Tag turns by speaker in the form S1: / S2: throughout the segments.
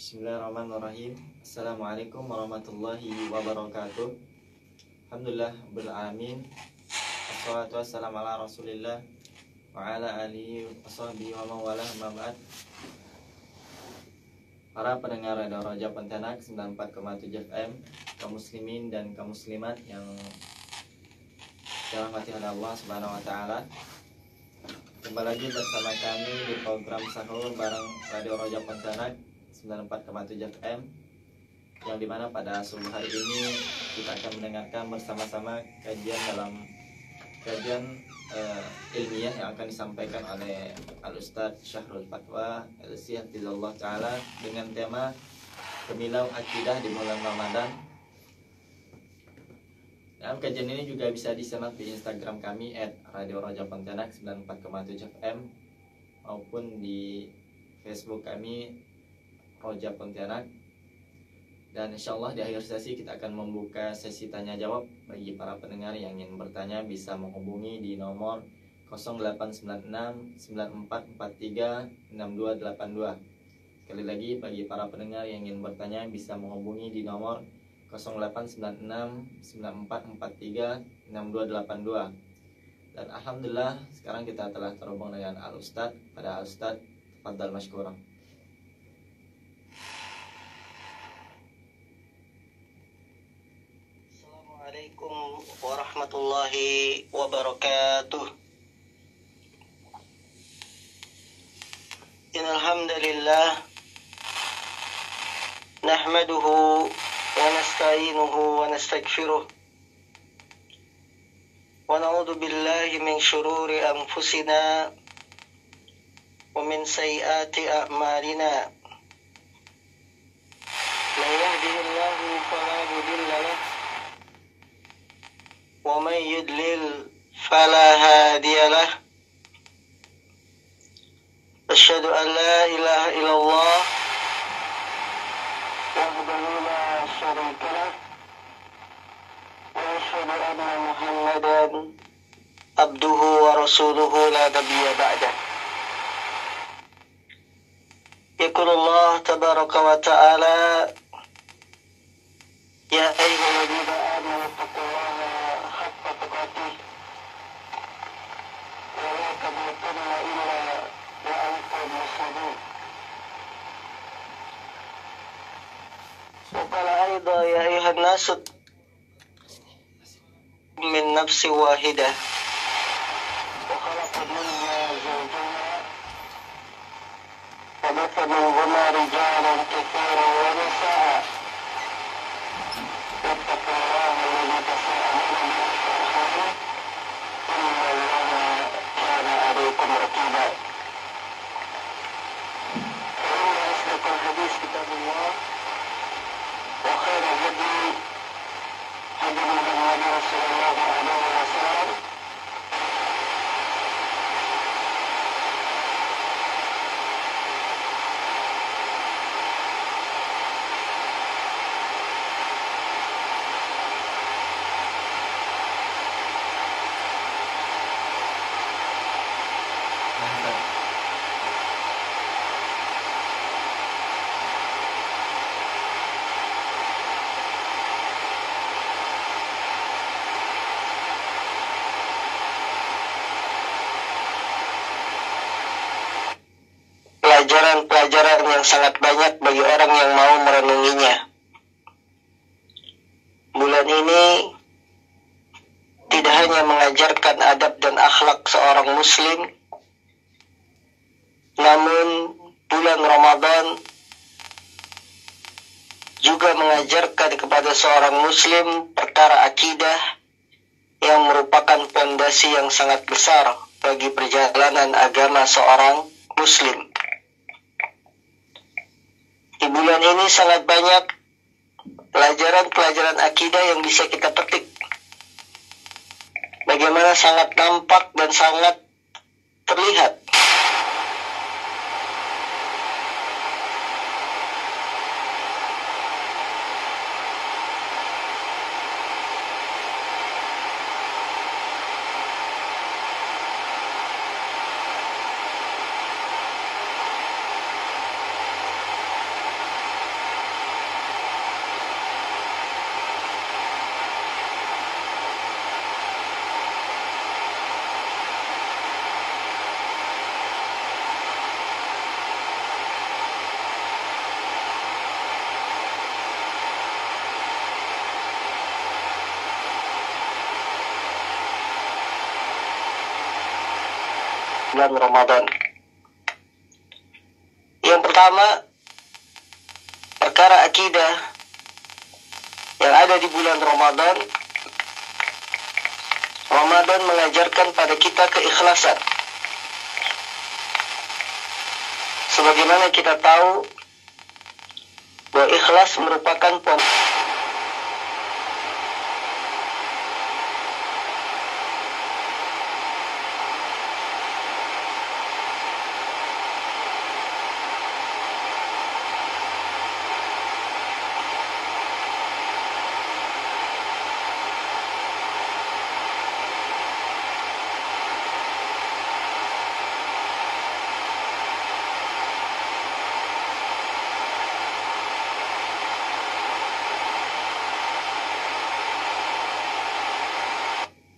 S1: Bismillahirrahmanirrahim. Assalamualaikum warahmatullahi wabarakatuh. Alhamdulillah beralamin. Wassalatu wassalamu ala rasulillah wa ala alihi wa sahbihi wa mawalah ma'bad. Para pendengar Radio Raja Pontianak 94,7 FM, kaum muslimin dan kaum muslimat yang dirahmati oleh Allah Subhanahu wa taala. Kembali lagi bersama kami di program Sahur bareng Radio Raja Pontianak 94,7 FM, yang dimana pada subuh hari ini kita akan mendengarkan bersama-sama kajian ilmiah yang akan disampaikan oleh Al-Ustadz Syahrul Fatwa LC Hafizahullah Ta'ala dengan tema Pemilau Akidah di bulan Ramadan. Dalam kajian ini juga bisa disimak di Instagram kami @radiorajapontianak 94,7 FM maupun di Facebook kami Roja Pontianak. Dan insyaallah di akhir sesi kita akan membuka sesi tanya jawab. Bagi para pendengar yang ingin bertanya bisa menghubungi di nomor 0896 9443 6282. Sekali lagi, bagi para pendengar yang ingin bertanya bisa menghubungi di nomor 0896 9443 6282. Dan alhamdulillah sekarang kita telah terhubung dengan Al-Ustadz. Pada Al-Ustadz, tafadhal masykuran.
S2: Assalamualaikum warahmatullahi wabarakatuh. Innal hamdalillah nahmaduhu wa nasta'inuhu wa nastaghfiruh wa na'udzu billahi min shururi anfusina wa min sayyiati a'malina. Man yahdihillahu fala mudilla lahu ومن يضلل فلا هادي له. أشهد أن لا إله إلا الله وحده لا شريك له وأشهد أن محمدا عبده ورسوله لا نبي بعده. يقول الله تبارك وتعالى يا أيها الذين آمنوا اتقوا الله حق تقاته ولا تموتن إلا وأنتم مسلمون. وقال أيضا يا أيها الناس من نفس واحدة وخلق منها زوجها وبث منهما رجالا كثيرا ونساء واتقوا الله الذي تساءلون به والأرحام إن الله كان عليكم رقيبا. فإن أصدق الحديث كتاب الله وخير الهدي هدي محمد صلى الله عليه وسلم pelajaran-pelajaran yang sangat banyak bagi orang yang mau merenunginya. Bulan ini tidak hanya mengajarkan adab dan akhlak seorang muslim, namun bulan Ramadan juga mengajarkan kepada seorang muslim perkara akidah yang merupakan fondasi yang sangat besar bagi perjalanan agama seorang muslim. Di bulan ini sangat banyak pelajaran-pelajaran akidah yang bisa kita petik. Bagaimana sangat nampak dan sangat terlihat bulan Ramadan. Yang pertama, perkara akidah yang ada di bulan Ramadan. Ramadan mengajarkan pada kita keikhlasan. Sebagaimana kita tahu bahwa ikhlas merupakan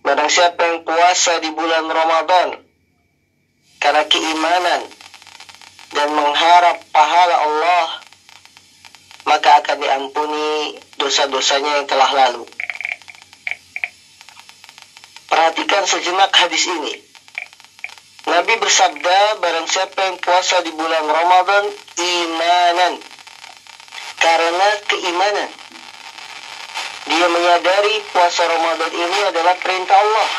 S2: barang siapa yang puasa di bulan Ramadan karena keimanan dan mengharap pahala Allah, maka akan diampuni dosa-dosanya yang telah lalu. Perhatikan sejenak hadis ini. Nabi bersabda, barang siapa yang puasa di bulan Ramadan imanan, karena keimanan. Dia menyadari puasa Ramadan ini adalah perintah Allah.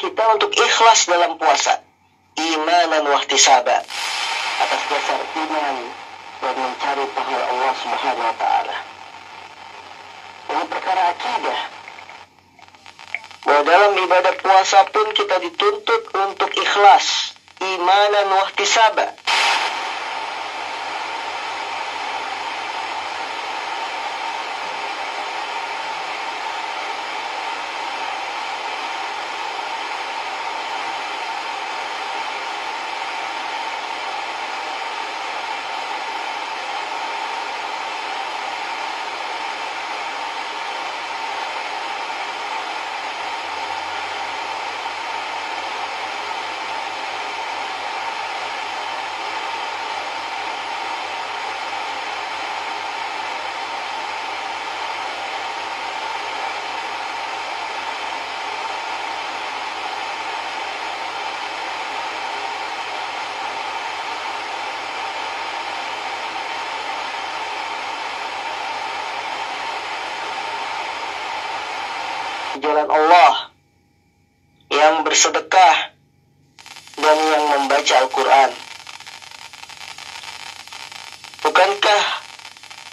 S2: Kita untuk ikhlas dalam puasa, imanan wahtisaba, atas dasar iman dan mencari pahala Allah Subhanahu wa taala. Ini perkara akidah. Bahwa dalam ibadah puasa pun kita dituntut untuk ikhlas, imanan wahtisaba. Jalan Allah, yang bersedekah, dan yang membaca Al-Quran. Bukankah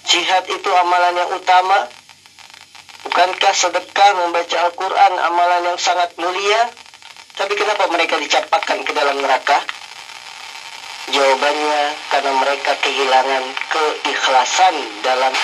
S2: jihad itu amalan yang utama? Bukankah sedekah membaca Al-Quran amalan yang sangat mulia? Tapi kenapa mereka dicampakkan ke dalam neraka? Jawabannya karena mereka kehilangan keikhlasan dalam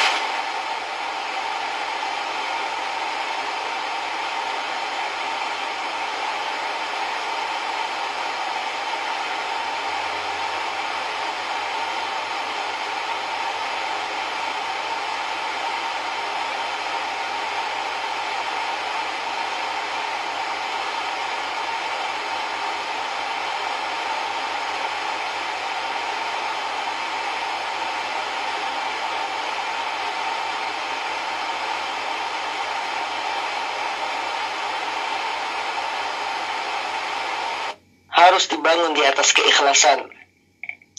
S2: harus dibangun di atas keikhlasan.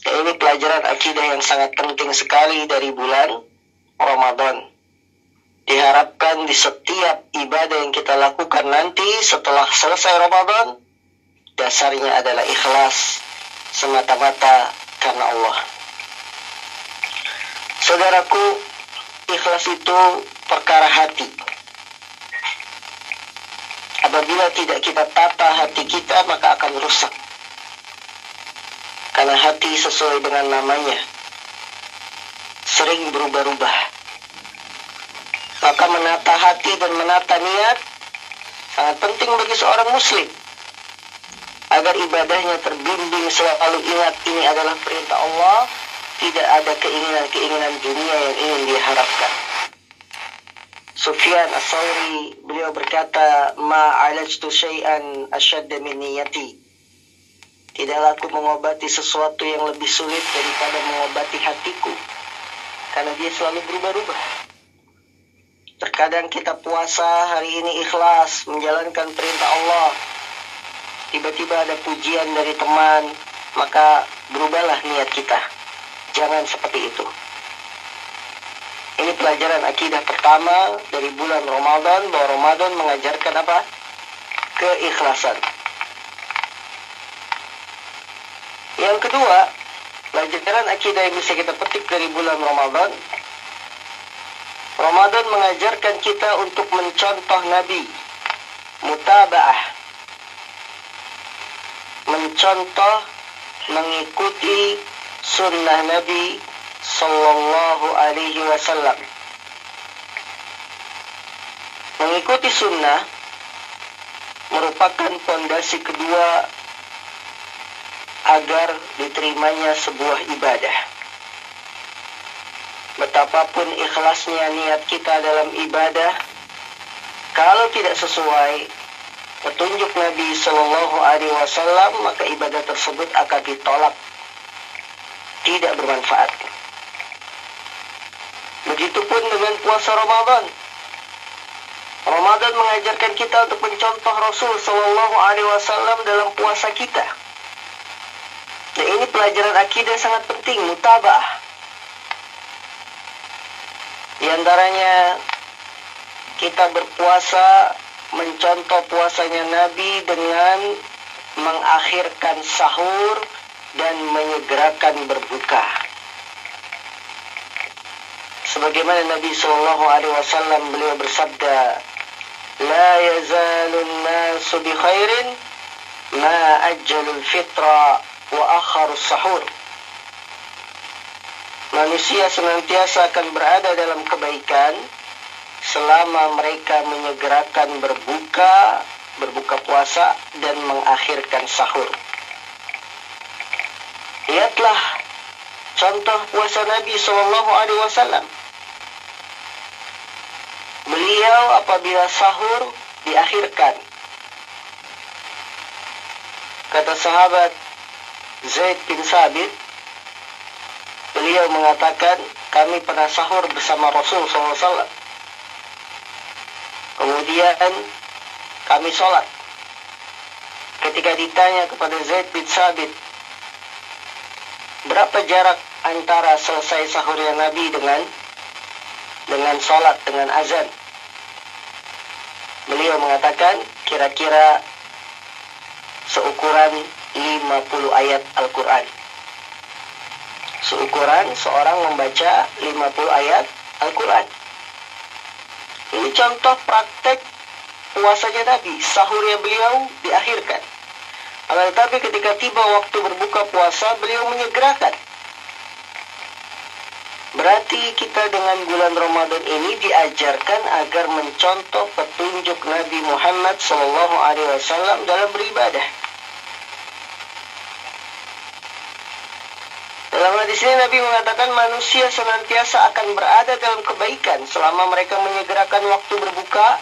S2: Dan ini pelajaran akidah yang sangat penting sekali dari bulan Ramadan. Diharapkan di setiap ibadah yang kita lakukan nanti setelah selesai Ramadan, dasarnya adalah ikhlas semata-mata karena Allah. Saudaraku, ikhlas itu perkara hati. Apabila tidak kita tata hati kita, maka akan rusak. Karena hati sesuai dengan namanya, sering berubah-ubah. Maka menata hati dan menata niat sangat penting bagi seorang muslim. agar ibadahnya terbimbing selalu ingat ini adalah perintah Allah, tidak ada keinginan-keinginan dunia yang ingin diharapkan. Sufyan As-Sawri beliau berkata, ma alajtu syai'an asyadda min niyati. Tidaklah aku mengobati sesuatu yang lebih sulit daripada mengobati hatiku, karena dia selalu berubah-ubah. Terkadang kita puasa hari ini ikhlas menjalankan perintah Allah, tiba-tiba ada pujian dari teman, maka berubahlah niat kita. Jangan seperti itu. Ini pelajaran akidah pertama dari bulan Ramadan, bahwa Ramadan mengajarkan apa? Keikhlasan. Yang kedua, pelajaran akidah yang bisa kita petik dari bulan Ramadan, Ramadan mengajarkan kita untuk mencontoh Nabi, mutaba'ah, mencontoh, mengikuti sunnah Nabi Sallallahu Alaihi Wasallam. Mengikuti sunnah merupakan fondasi kedua agar diterimanya sebuah ibadah. Betapapun ikhlasnya niat kita dalam ibadah, kalau tidak sesuai petunjuk Nabi Sallallahu Alaihi Wasallam, maka ibadah tersebut akan ditolak, tidak bermanfaat. Begitupun dengan puasa Ramadan. Ramadan mengajarkan kita untuk mencontoh Rasul Sallallahu Alaihi Wasallam dalam puasa kita. Dan ini pelajaran akidah sangat penting, mutaba'ah. Di antaranya kita berpuasa mencontoh puasanya Nabi dengan mengakhirkan sahur dan menyegerakan berbuka. Sebagaimana Nabi Sallallahu Alaihi Wasallam beliau bersabda, la yazalun nasu bi khairin ma ajjalul fitra wa akharus sahur. Manusia senantiasa akan berada dalam kebaikan selama mereka menyegerakan berbuka puasa dan mengakhirkan sahur. Lihatlah contoh puasa Nabi Sallallahu Alaihi Wasallam. Beliau apabila sahur diakhirkan. Kata sahabat Zaid bin Sabit, beliau mengatakan, kami pernah sahur bersama Rasul SAW. Kemudian kami sholat. Ketika ditanya kepada Zaid bin Sabit, berapa jarak antara selesai sahurnya Nabi dengan sholat, dengan azan? Beliau mengatakan kira-kira seukuran 50 ayat Al-Quran. Seukuran seorang membaca 50 ayat Al-Quran. Ini contoh praktek puasanya Nabi. Sahurnya beliau diakhirkan. Tetapi ketika tiba waktu berbuka puasa, beliau menyegerakan. Berarti kita dengan bulan Ramadan ini diajarkan agar mencontoh petunjuk Nabi Muhammad SAW dalam beribadah. Dalam hadis ini Nabi mengatakan manusia senantiasa akan berada dalam kebaikan selama mereka menyegerakan waktu berbuka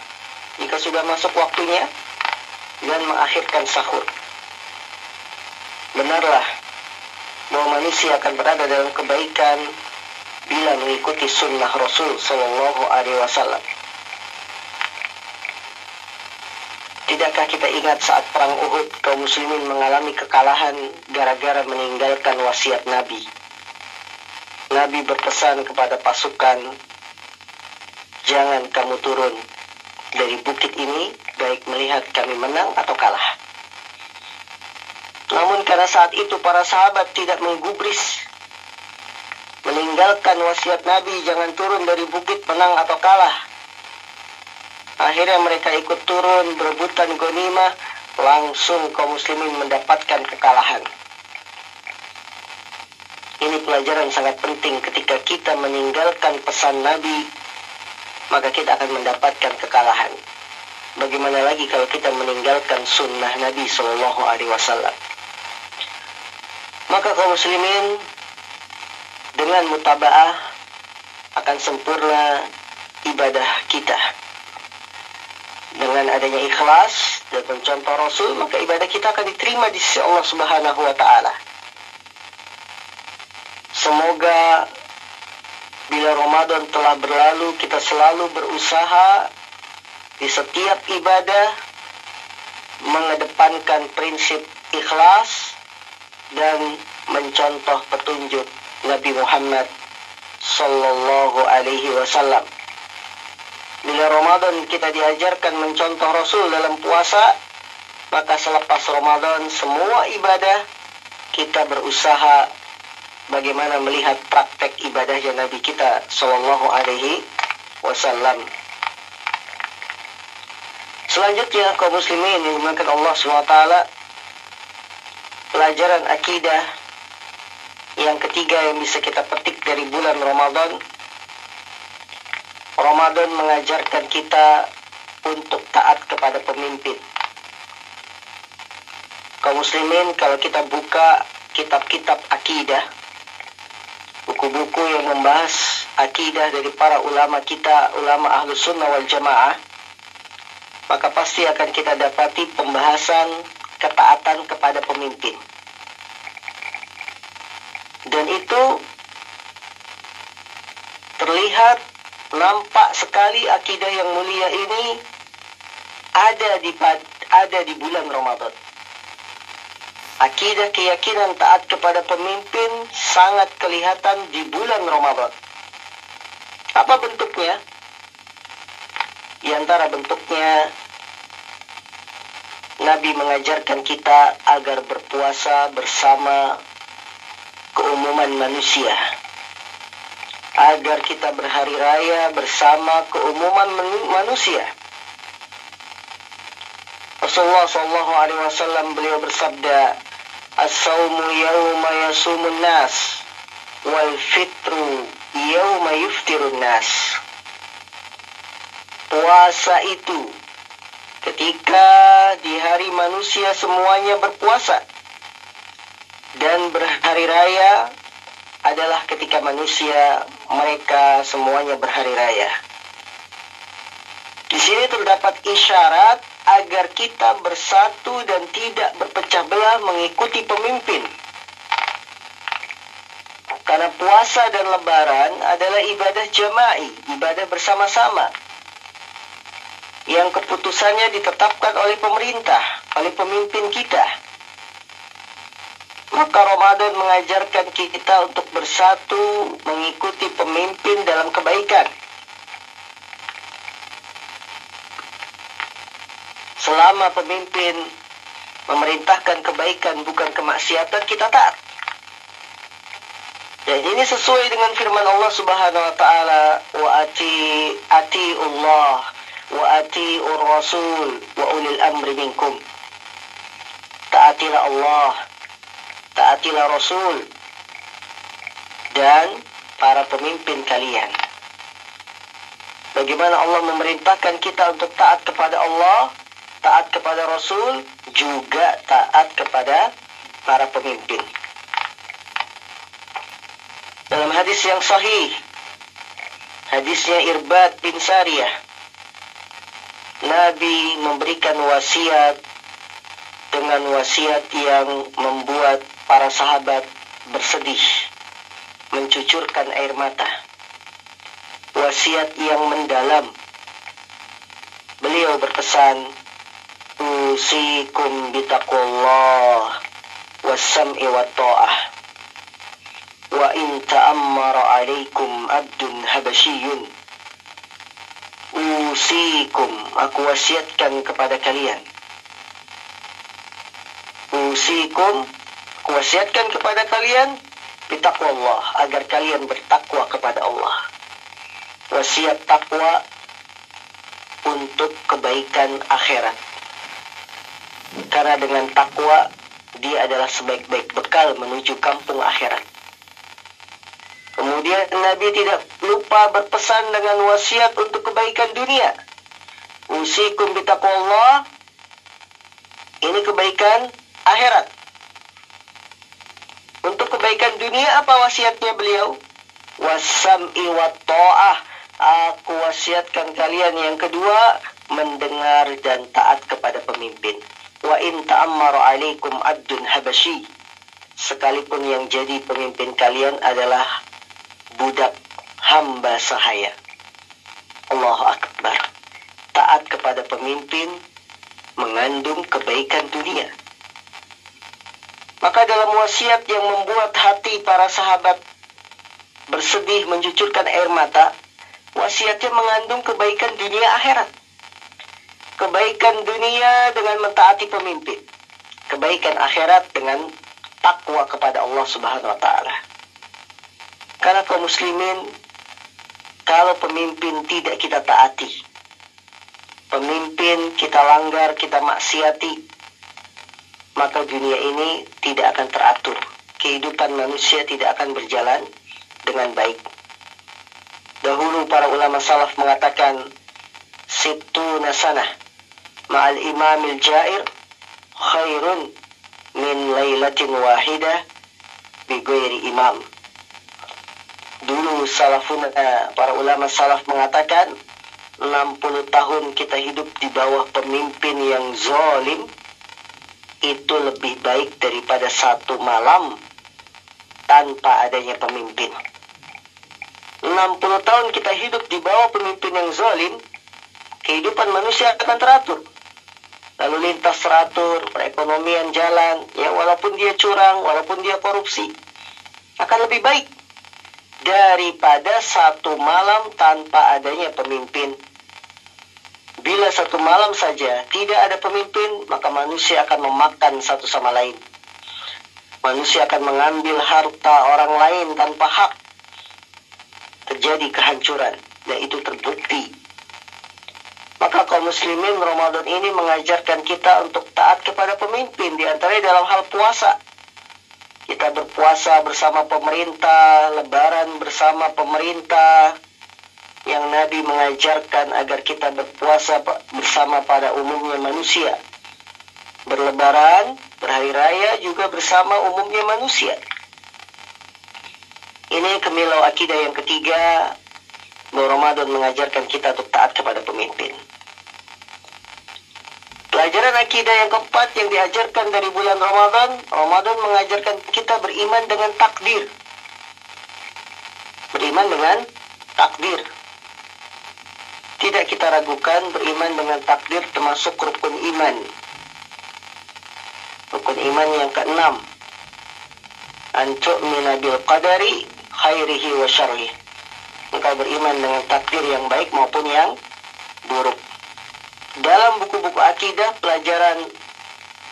S2: jika sudah masuk waktunya dan mengakhirkan sahur. Benarlah bahwa manusia akan berada dalam kebaikan bila mengikuti sunnah Rasul Sallallahu Alaihi Wasallam. Tidakkah kita ingat saat perang Uhud kaum muslimin mengalami kekalahan gara-gara meninggalkan wasiat Nabi? Nabi berpesan kepada pasukan, jangan kamu turun dari bukit ini baik melihat kami menang atau kalah. Namun karena saat itu para sahabat tidak menggubris, meninggalkan wasiat Nabi jangan turun dari bukit menang atau kalah. Akhirnya mereka ikut turun berebutan ghanimah, langsung kaum muslimin mendapatkan kekalahan. Ini pelajaran sangat penting, ketika kita meninggalkan pesan Nabi, maka kita akan mendapatkan kekalahan. bagaimana lagi kalau kita meninggalkan sunnah Nabi Shallallahu Alaihi Wasallam? Maka kaum muslimin, dengan mutaba'ah akan sempurna ibadah kita. Dengan adanya ikhlas dan mencontoh Rasul, maka ibadah kita akan diterima di sisi Allah Subhanahu wa Ta'ala. Semoga bila Ramadan telah berlalu, kita selalu berusaha di setiap ibadah mengedepankan prinsip ikhlas dan mencontoh petunjuk Nabi Muhammad Sallallahu Alaihi Wasallam. Bila Ramadan kita diajarkan mencontoh Rasul dalam puasa, maka selepas Ramadan semua ibadah kita berusaha bagaimana melihat praktek ibadahnya Nabi kita Sallallahu Alaihi Wasallam. Selanjutnya kaum muslimin yang dimuliakan Allah SWT, pelajaran akidah yang ketiga yang bisa kita petik dari bulan Ramadan. Ramadan mengajarkan kita untuk taat kepada pemimpin. Kaum muslimin, kalau kita buka kitab-kitab akidah, buku-buku yang membahas akidah dari para ulama kita, ulama Ahlus Sunnah wal Jamaah, maka pasti akan kita dapati pembahasan ketaatan kepada pemimpin. Dan itu terlihat, nampak sekali akidah yang mulia ini ada di bulan Ramadan. Akidah keyakinan taat kepada pemimpin sangat kelihatan di bulan Ramadan. Apa bentuknya? Di antara bentuknya, Nabi mengajarkan kita agar berpuasa bersama keumuman manusia, agar kita berhari raya bersama keumuman manusia. Rasulullah SAW beliau bersabda, "As-sawmu yawma yasumun nas, wal fitru yawma yuftirun nas." Puasa itu ketika di hari manusia semuanya berpuasa, dan berhari raya adalah ketika manusia mereka semuanya berhari raya. Di sini terdapat isyarat agar kita bersatu dan tidak berpecah belah mengikuti pemimpin. Karena puasa dan lebaran adalah ibadah jama'i, ibadah bersama-sama, yang keputusannya ditetapkan oleh pemerintah, oleh pemimpin kita. Maka Ramadan mengajarkan kita untuk bersatu mengikuti pemimpin dalam kebaikan. Selama pemimpin memerintahkan kebaikan bukan kemaksiatan, kita taat. Dan ini sesuai dengan firman Allah Subhanahu wa taala, "Wa ati Allah wa ati'ur rasul wa ulil amri minkum." Taatilah Allah, taatilah Rasul, dan para pemimpin kalian. Bagaimana Allah memerintahkan kita untuk taat kepada Allah, taat kepada Rasul, juga taat kepada para pemimpin. Dalam hadis yang sahih, hadisnya Irbad bin Sariyah, Nabi memberikan wasiat dengan wasiat yang membuat para sahabat bersedih, mencucurkan air mata. Wasiat yang mendalam. Beliau berpesan, "Usikum bitaqullah was-sam'i wat-tha'ah. Wa in ta'ammara 'alaikum 'abdun habasyiyun." Usikum, aku wasiatkan kepada kalian. Usikum, aku wasiatkan kepada kalian bitaqwallah, agar kalian bertakwa kepada Allah. Wasiat takwa untuk kebaikan akhirat. Karena dengan takwa, dia adalah sebaik-baik bekal menuju kampung akhirat. Kemudian Nabi tidak lupa berpesan dengan wasiat untuk kebaikan dunia. Usikum bitaqwallah. Ini kebaikan akhirat. Untuk kebaikan dunia apa wasiatnya beliau? Wasam'i wa ta'ah. Aku wasiatkan kalian yang kedua, mendengar dan taat kepada pemimpin. Wa in ta'ammaru alaikum abdun habasyi. Sekalipun yang jadi pemimpin kalian adalah budak hamba sahaya. Allahu Akbar. Taat kepada pemimpin mengandung kebaikan dunia. Maka dalam wasiat yang membuat hati para sahabat bersedih mencucurkan air mata, wasiatnya mengandung kebaikan dunia akhirat. Kebaikan dunia dengan mentaati pemimpin. Kebaikan akhirat dengan takwa kepada Allah Subhanahu wa taala. Karena kaum muslimin, kalau pemimpin tidak kita taati, pemimpin kita langgar, kita maksiati, maka dunia ini tidak akan teratur. Kehidupan manusia tidak akan berjalan dengan baik. Dahulu para ulama salaf mengatakan, sittuna sanah ma'al imamil jair khairun min lailatin wahidah bi ghairi imam. Dulu para ulama salaf mengatakan 60 tahun kita hidup di bawah pemimpin yang zalim itu lebih baik daripada satu malam tanpa adanya pemimpin. 60 tahun kita hidup di bawah pemimpin yang zalim, kehidupan manusia akan teratur. Lalu lintas teratur, perekonomian jalan, ya walaupun dia curang, walaupun dia korupsi, akan lebih baik daripada satu malam tanpa adanya pemimpin. Bila satu malam saja tidak ada pemimpin, maka manusia akan memakan satu sama lain. Manusia akan mengambil harta orang lain tanpa hak. Terjadi kehancuran, dan itu terbukti. Maka kaum muslimin, Ramadan ini mengajarkan kita untuk taat kepada pemimpin, di antaranya dalam hal puasa. Kita berpuasa bersama pemerintah, lebaran bersama pemerintah, yang Nabi mengajarkan agar kita berpuasa bersama pada umumnya manusia. Berlebaran, berhari raya juga bersama umumnya manusia. Ini kemilau akidah yang ketiga, bahwa Ramadan mengajarkan kita untuk taat kepada pemimpin. Pelajaran akidah yang keempat yang diajarkan dari bulan Ramadan, Ramadan mengajarkan kita beriman dengan takdir. Beriman dengan takdir. Tidak kita ragukan, beriman dengan takdir termasuk rukun iman. Rukun iman yang keenam, an tu'mina bil qadari khairihi wa syarrihi. Engkau beriman dengan takdir yang baik maupun yang buruk. Dalam buku-buku akidah, pelajaran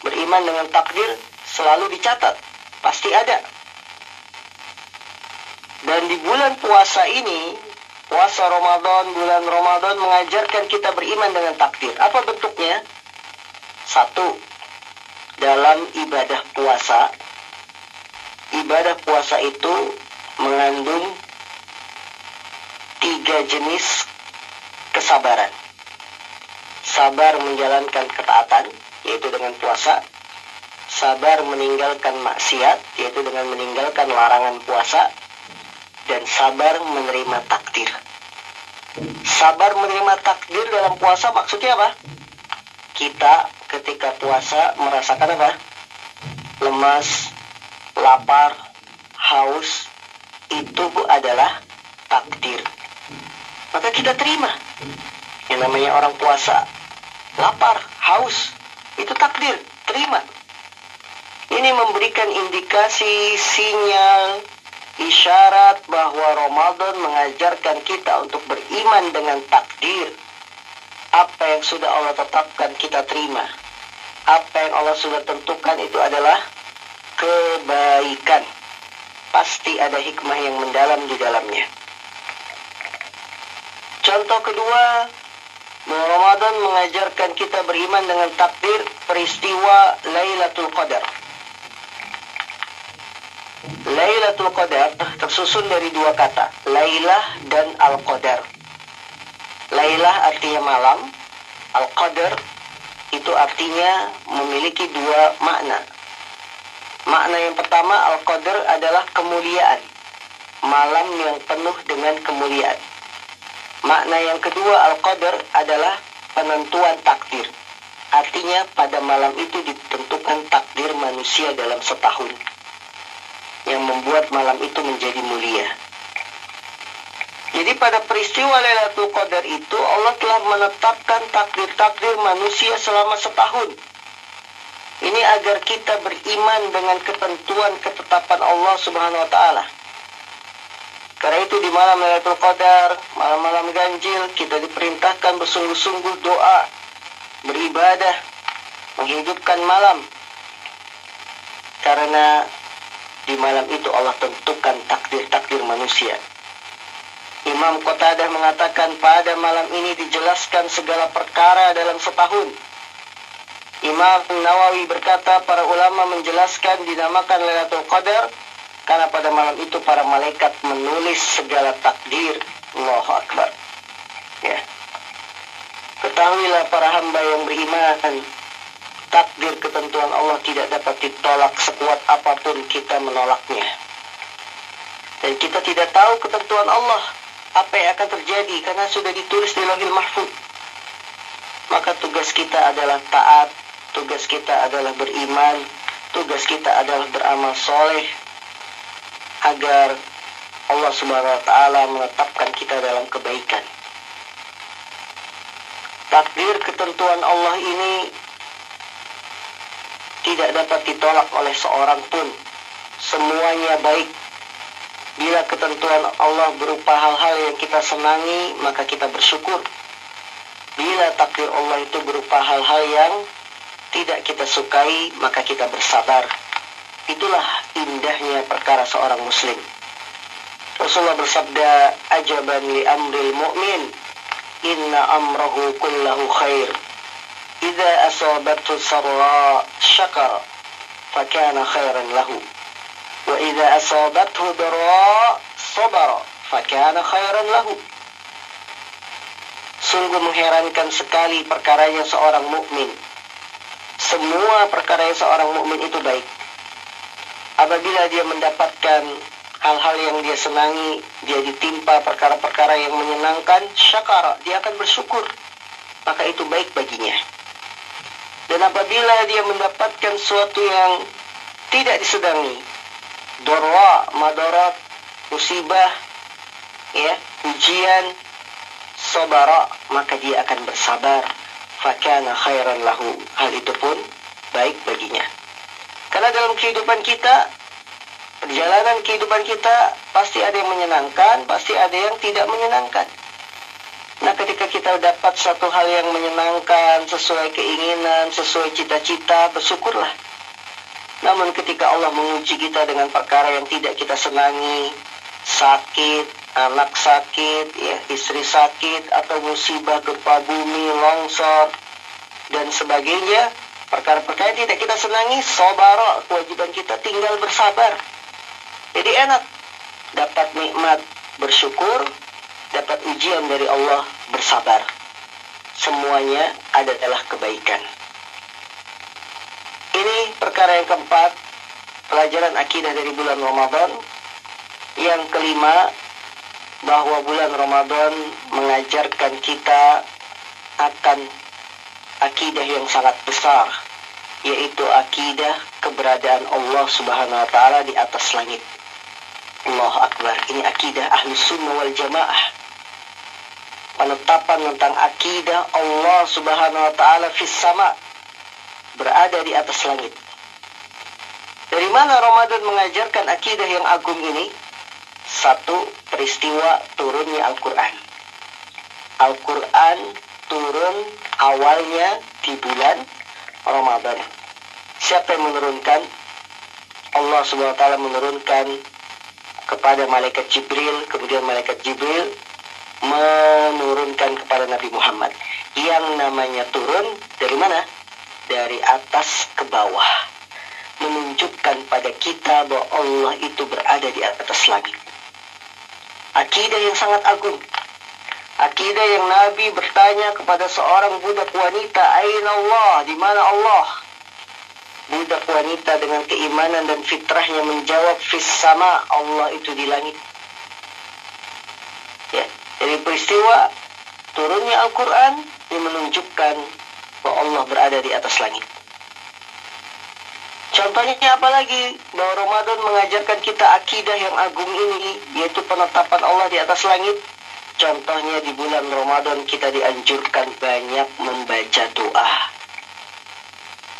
S2: beriman dengan takdir selalu dicatat, pasti ada. Dan di bulan puasa ini, puasa Ramadan, bulan Ramadan mengajarkan kita beriman dengan takdir. Apa bentuknya? Satu, dalam ibadah puasa itu mengandung 3 jenis kesabaran. Sabar menjalankan ketaatan, yaitu dengan puasa. Sabar meninggalkan maksiat, yaitu dengan meninggalkan larangan puasa. Dan sabar menerima takdir. Sabar menerima takdir dalam puasa maksudnya apa? Kita ketika puasa merasakan apa? Lemas, lapar, haus. Itu adalah takdir. Maka kita terima. Yang namanya orang puasa, lapar, haus, itu takdir, terima. Ini memberikan indikasi, sinyal, isyarat bahwa Ramadan mengajarkan kita untuk beriman dengan takdir. Apa yang sudah Allah tetapkan kita terima. Apa yang Allah sudah tentukan itu adalah kebaikan. Pasti ada hikmah yang mendalam di dalamnya. Contoh kedua, Ramadan mengajarkan kita beriman dengan takdir peristiwa Lailatul Qadar. Lailatul Qadar tersusun dari 2 kata, Lailah dan Al-Qadar. Lailah artinya malam, Al-Qadar itu artinya memiliki dua makna. Makna yang pertama, Al-Qadar adalah kemuliaan, malam yang penuh dengan kemuliaan. Makna yang kedua, Al-Qadar adalah penentuan takdir. Artinya pada malam itu ditentukan takdir manusia dalam setahun, yang membuat malam itu menjadi mulia. Jadi pada peristiwa Lailatul Qadar itu Allah telah menetapkan takdir-takdir manusia selama setahun. Ini agar kita beriman dengan ketentuan ketetapan Allah Subhanahu wa taala. Karena itu di malam Lailatul Qadar, malam-malam ganjil, kita diperintahkan bersungguh-sungguh doa, beribadah, menghidupkan malam. Karena di malam itu Allah tentukan takdir-takdir manusia. Imam Qatadah mengatakan pada malam ini dijelaskan segala perkara dalam setahun. Imam Nawawi berkata para ulama menjelaskan dinamakan Lailatul Qadar karena pada malam itu para malaikat menulis segala takdir. Allahu Akbar. Ya. Ketahuilah para hamba yang beriman, takdir ketentuan Allah tidak dapat ditolak sekuat apapun kita menolaknya. Dan kita tidak tahu ketentuan Allah, apa yang akan terjadi karena sudah ditulis di Lauhil Mahfuz. Maka tugas kita adalah taat, tugas kita adalah beriman, tugas kita adalah beramal soleh agar Allah Subhanahu wa taala menetapkan kita dalam kebaikan. Takdir ketentuan Allah ini tidak dapat ditolak oleh seorang pun. Semuanya baik. Bila ketentuan Allah berupa hal-hal yang kita senangi, maka kita bersyukur. Bila takdir Allah itu berupa hal-hal yang tidak kita sukai, maka kita bersabar. Itulah indahnya perkara seorang muslim. Rasulullah bersabda, ajaban li amril mu'min, inna amrahu kullahu khair. Idza asabathu sarra syakara, fakana khairan lahu. Wa idza asabathu dara sabara, fakana khairan lahu. Sungguh mengherankan sekali perkaranya seorang mukmin. Semua perkara seorang mukmin itu baik. Apabila dia mendapatkan hal-hal yang dia senangi, dia ditimpa perkara-perkara yang menyenangkan, syakara, dia akan bersyukur. Maka itu baik baginya. Dan apabila dia mendapatkan sesuatu yang tidak disenangi, dorwa, madarat, musibah, ya, ujian, sabara, maka dia akan bersabar. Fakana khairan lahu. Hal itu pun baik baginya. Karena dalam kehidupan kita, perjalanan kehidupan kita pasti ada yang menyenangkan, pasti ada yang tidak menyenangkan. Nah, ketika kita dapat satu hal yang menyenangkan, sesuai keinginan, sesuai cita-cita, bersyukurlah. Namun ketika Allah menguji kita dengan perkara yang tidak kita senangi, sakit, anak sakit, ya, istri sakit, atau musibah gempa bumi, longsor, dan sebagainya, perkara-perkara yang tidak kita senangi, sabar, kewajiban kita tinggal bersabar. Jadi enak, dapat nikmat bersyukur, dapat ujian dari Allah bersabar. Semuanya adalah kebaikan. Ini perkara yang keempat, pelajaran akidah dari bulan Ramadan. Yang kelima, bahwa bulan Ramadan mengajarkan kita akan akidah yang sangat besar, yaitu akidah keberadaan Allah Subhanahu wa taala di atas langit. Allahu Akbar. Ini akidah Ahlus Sunnah wal Jamaah. Penetapan tentang akidah Allah Subhanahu wa taala fis sama, berada di atas langit. Dari mana Ramadan mengajarkan akidah yang agung ini? Satu, peristiwa turunnya Al-Quran. Al-Quran turun awalnya di bulan Ramadan. Siapa yang menurunkan? Allah Subhanahu wa taala menurunkan kepada malaikat Jibril, kemudian malaikat Jibril menurunkan kepada Nabi Muhammad. Yang namanya turun dari mana? Dari atas ke bawah. Menunjukkan pada kita bahwa Allah itu berada di atas langit. Akidah yang sangat agung. Akidah yang Nabi bertanya kepada seorang budak wanita, Aina Allah, di mana Allah? Budak wanita dengan keimanan dan fitrahnya menjawab, Fis sama, Allah itu di langit. Ya, jadi peristiwa turunnya Al-Quran yang menunjukkan bahwa Allah berada di atas langit. Contohnya apa lagi? Bahwa Ramadan mengajarkan kita akidah yang agung ini, yaitu penetapan Allah di atas langit. Contohnya di bulan Ramadan kita dianjurkan banyak membaca doa.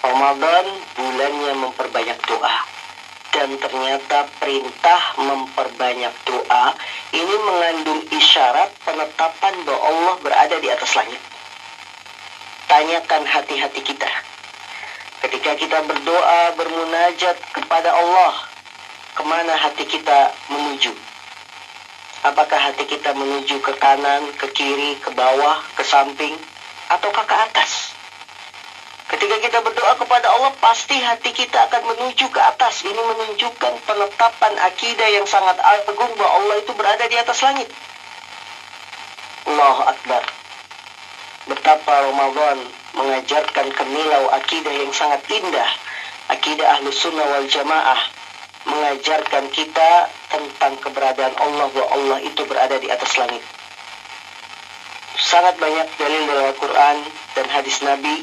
S2: Ramadan bulannya memperbanyak doa. Dan ternyata perintah memperbanyak doa ini mengandung isyarat penetapan bahwa Allah berada di atas langit. Tanyakan hati-hati kita. Ketika kita berdoa, bermunajat kepada Allah, kemana hati kita menuju? Apakah hati kita menuju ke kanan, ke kiri, ke bawah, ke samping, ataukah ke atas? Ketika kita berdoa kepada Allah, pasti hati kita akan menuju ke atas. Ini menunjukkan penetapan akidah yang sangat agung bahwa Allah itu berada di atas langit. Allahu Akbar. Betapa Ramadan mengajarkan kemilau akidah yang sangat indah. Akidah Ahlus Sunnah wal Jamaah mengajarkan kita tentang keberadaan Allah, bahwa Allah itu berada di atas langit. Sangat banyak dalil dalam Al-Quran dan hadis Nabi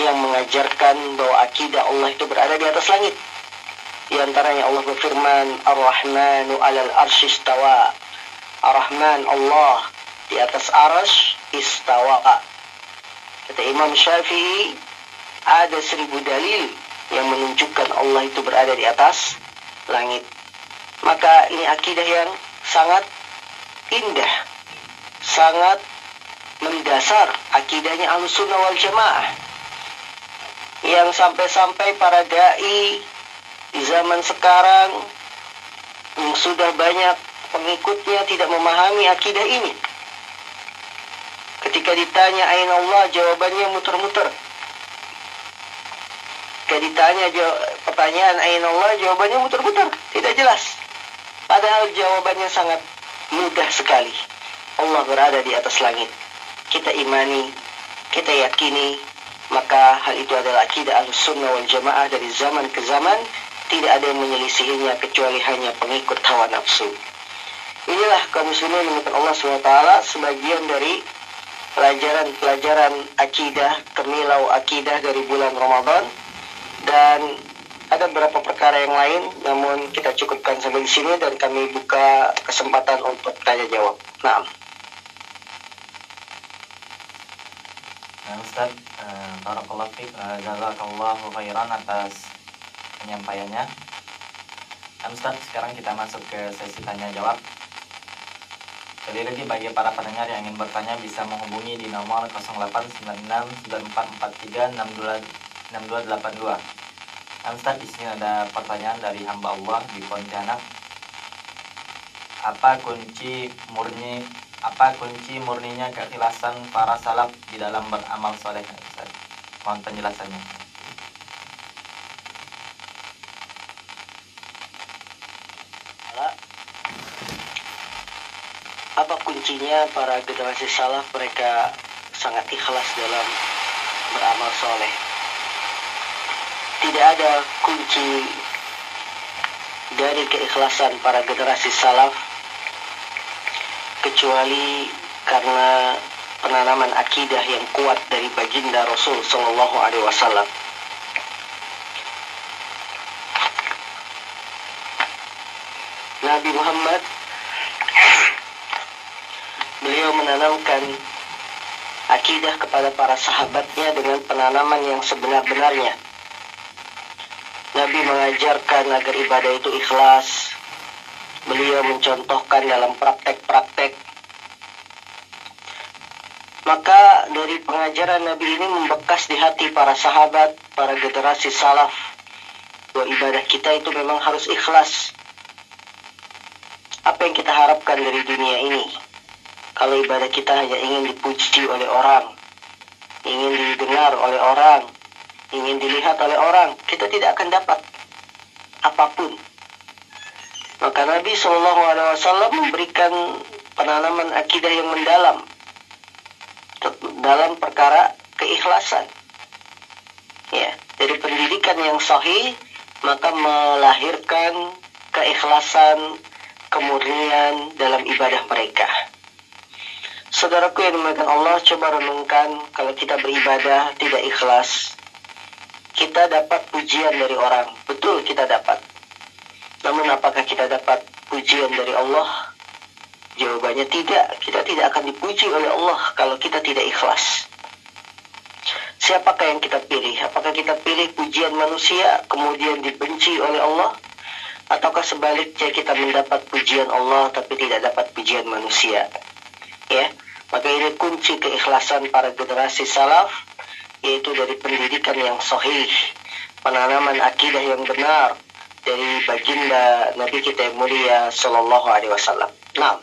S2: yang mengajarkan bahwa akidah Allah itu berada di atas langit. Di antaranya Allah berfirman, Ar-Rahmanu alal arsy istawa. Ar-Rahman Allah di atas arsy istawa. Kata Imam Syafi'i, ada 1000 dalil yang menunjukkan Allah itu berada di atas langit. Maka ini akidah yang sangat indah, sangat mendasar, akidahnya Ahlus Sunnah wal Jamaah, yang sampai-sampai para dai di zaman sekarang yang sudah banyak pengikutnya tidak memahami akidah ini. Ketika ditanya Aina Allah, jawabannya muter-muter. Ketika ditanya pertanyaan Aina Allah, jawabannya muter-muter, tidak jelas. Padahal jawabannya sangat mudah sekali. Allah berada di atas langit. Kita imani, kita yakini, maka hal itu adalah akidah Ahlus Sunnah wal Jamaah dari zaman ke zaman. Tidak ada yang menyelisihinya kecuali hanya pengikut hawa nafsu. Inilah kaum muslimin yang dimuliakan Allah SWT, sebagian dari pelajaran-pelajaran akidah, kemilau akidah dari bulan Ramadan. Dan ada beberapa perkara yang lain, namun kita cukupkan sampai di sini dan kami buka kesempatan untuk tanya jawab. Nah,
S1: Ustaz, barakallahu fiik, jazakallahu khairan atas penyampaiannya. Ustaz, sekarang kita masuk ke sesi tanya jawab. Sekali lagi bagi para pendengar yang ingin bertanya bisa menghubungi di nomor 089694362282. Ustaz, di sini ada pertanyaan dari hamba Allah di Pontianak. Apa kunci murninya keikhlasan para salaf di dalam beramal soleh? Ustaz, mohon penjelasannya.
S2: apa kuncinya para generasi salaf mereka sangat ikhlas dalam beramal soleh? Tidak ada kunci dari keikhlasan para generasi salaf kecuali karena penanaman akidah yang kuat dari baginda Rasul Sallallahu Alaihi Wasallam. Nabi Muhammad, beliau menanamkan akidah kepada para sahabatnya dengan penanaman yang sebenar-benarnya. Nabi mengajarkan agar ibadah itu ikhlas. Beliau mencontohkan dalam praktek-praktek. Maka dari pengajaran Nabi ini membekas di hati para sahabat, para generasi salaf, bahwa ibadah kita itu memang harus ikhlas. Apa yang kita harapkan dari dunia ini? Kalau ibadah kita hanya ingin dipuji oleh orang, ingin didengar oleh orang, ingin dilihat oleh orang, kita tidak akan dapat apapun. Maka Nabi SAW memberikan penanaman akidah yang mendalam dalam perkara keikhlasan. Ya, dari pendidikan yang sahih maka melahirkan keikhlasan, kemurnian dalam ibadah mereka. Saudaraku yang dimuliakan Allah, coba renungkan kalau kita beribadah tidak ikhlas, kita dapat pujian dari orang. Betul, kita dapat. Namun apakah kita dapat pujian dari Allah? Jawabannya tidak. Kita tidak akan dipuji oleh Allah kalau kita tidak ikhlas. Siapakah yang kita pilih? Apakah kita pilih pujian manusia kemudian dibenci oleh Allah? Ataukah sebaliknya kita mendapat pujian Allah tapi tidak dapat pujian manusia? Ya, maka ini kunci keikhlasan para generasi salaf, yaitu dari pendidikan yang sahih, penanaman akidah yang benar dari baginda Nabi kita yang mulia Sallallahu Alaihi Wasallam. Nah,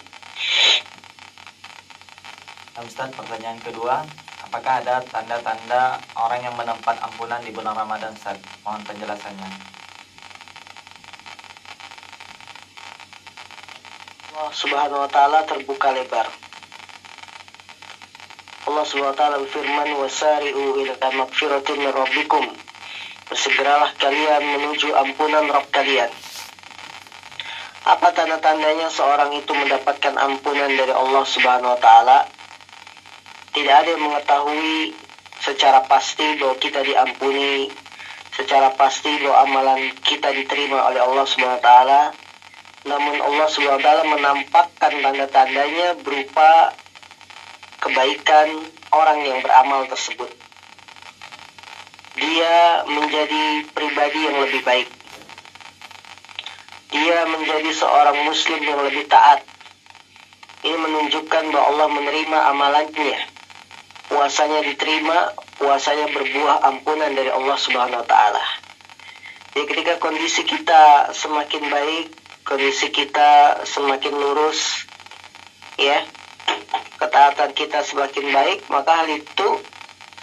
S1: Ustaz, pertanyaan kedua, apakah ada tanda-tanda orang yang menempat ampunan di bulan Ramadan, Ustaz? Mohon penjelasannya.
S2: Allah Subhanahu wa taala terbuka lebar. Allah Subhanahu wa taala berfirman, "Wasari'u ila magfiratin min rabbikum." Bersegeralah kalian menuju ampunan Rabb kalian. Apa tanda-tandanya seorang itu mendapatkan ampunan dari Allah Subhanahu wa taala? Tidak ada yang mengetahui secara pasti bahwa kita diampuni, secara pasti bahwa amalan kita diterima oleh Allah Subhanahu wa taala. Namun Allah Subhanahu wa taala menampakkan tanda-tandanya berupa kebaikan orang yang beramal tersebut. Dia menjadi pribadi yang lebih baik. Dia menjadi seorang muslim yang lebih taat. Ini menunjukkan bahwa Allah menerima amalannya. Puasanya diterima, puasanya berbuah ampunan dari Allah Subhanahu wa taala. Jadi ketika kondisi kita semakin baik, kondisi kita semakin lurus, ya, ketaatan kita semakin baik, maka hal itu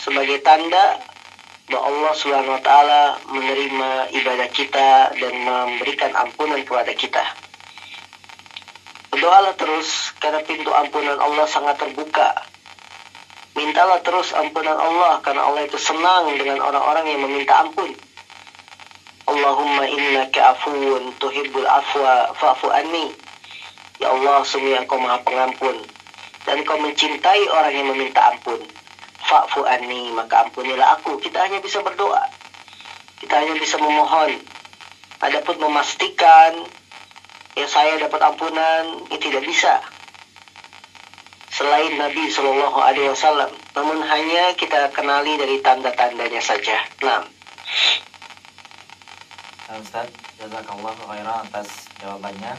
S2: sebagai tanda bahwa Allah Subhanahu wa taala menerima ibadah kita dan memberikan ampunan kepada kita. Berdoalah terus karena pintu ampunan Allah sangat terbuka. Mintalah terus ampunan Allah karena Allah itu senang dengan orang-orang yang meminta ampun. Allahumma innaka afuwun tuhibbul afwa fa'fu anni. Ya Allah, sungguh Engkau Maha Pengampun dan Engkau mencintai orang yang meminta ampun. Fa'fu anni, maka ampunilah aku. Kita hanya bisa berdoa. Kita hanya bisa memohon. Adapun memastikan ya saya dapat ampunan, ini tidak bisa. Selain Nabi Shallallahu Alaihi Wasallam, namun hanya kita kenali dari tanda-tandanya saja. Nah,
S1: Ustaz, jazakallahu khairan atas jawabannya.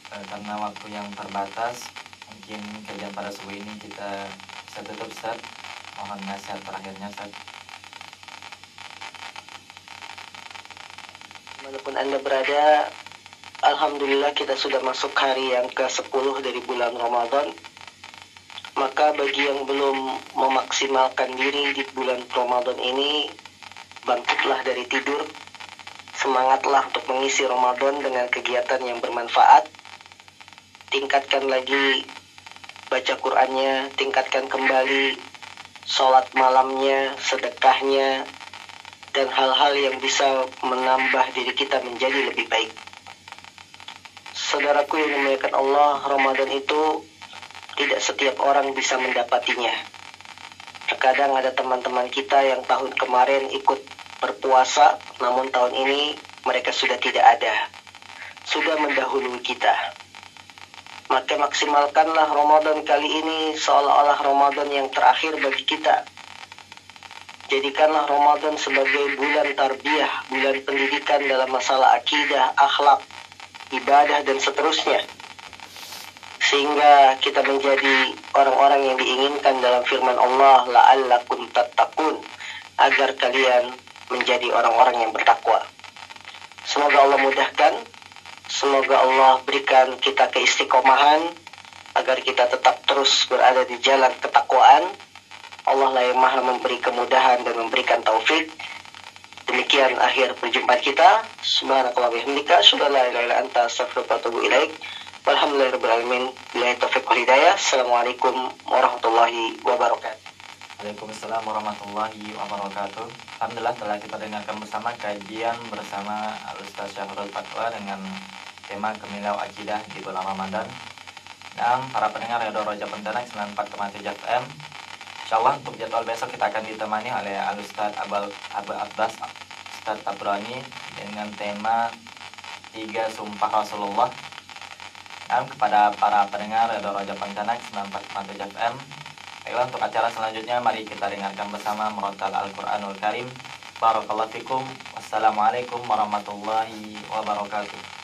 S1: Karena waktu yang terbatas, mungkin kajian pada subuh ini kita bisa tutup, Ustaz. Mohon nasihat terakhirnya, Ustaz.
S2: Dimanapun Anda berada, alhamdulillah kita sudah masuk hari yang ke-10 dari bulan Ramadan. Maka bagi yang belum memaksimalkan diri di bulan Ramadan ini, bangkitlah dari tidur. Semangatlah untuk mengisi Ramadan dengan kegiatan yang bermanfaat. Tingkatkan lagi baca Qur'annya, tingkatkan kembali sholat malamnya, sedekahnya, dan hal-hal yang bisa menambah diri kita menjadi lebih baik. Saudaraku yang dimuliakan Allah, Ramadan itu tidak setiap orang bisa mendapatinya. Terkadang ada teman-teman kita yang tahun kemarin ikut berpuasa, namun tahun ini mereka sudah tidak ada, sudah mendahului kita. Maka maksimalkanlah Ramadan kali ini seolah-olah Ramadan yang terakhir bagi kita. Jadikanlah Ramadan sebagai bulan tarbiyah, bulan pendidikan dalam masalah akidah, akhlak, ibadah, dan seterusnya. Sehingga kita menjadi orang-orang yang diinginkan dalam firman Allah, la'allakum tattaqun, agar kalian menjadi orang-orang yang bertakwa. Semoga Allah mudahkan, semoga Allah berikan kita keistiqomahan, agar kita tetap terus berada di jalan ketakwaan. Allah lah yang maha memberi kemudahan dan memberikan taufik. Demikian akhir perjumpaan kita. Subhanakallah wa bihamdika, asyhadu an la ilaha illa anta, astaghfiruka wa atubu ilaik. Walhamdulillahirrahmanirrahim. Billahi taufiq wal hidayah. Assalamualaikum warahmatullahi wabarakatuh.
S1: Waalaikumsalam warahmatullahi wabarakatuh. Alhamdulillah telah kita dengarkan bersama kajian bersama Al-Ustaz Syahrul Fatwa dengan tema Kemilau Akidah di bulan Ramadan. Dan para pendengar Radio Roja Pontianak 94,7 FM. Insyaallah untuk jadwal besok kita akan ditemani oleh Al-Ustaz Abu Abbas Ustaz Tabrani dengan tema 3 Sumpah Rasulullah. Dan kepada para pendengar Radio Roja Pontianak 94,7 FM, baiklah untuk acara selanjutnya mari kita dengarkan bersama Murattal Al-Quranul Karim. Barakallahu fikum. Wassalamualaikum warahmatullahi wabarakatuh.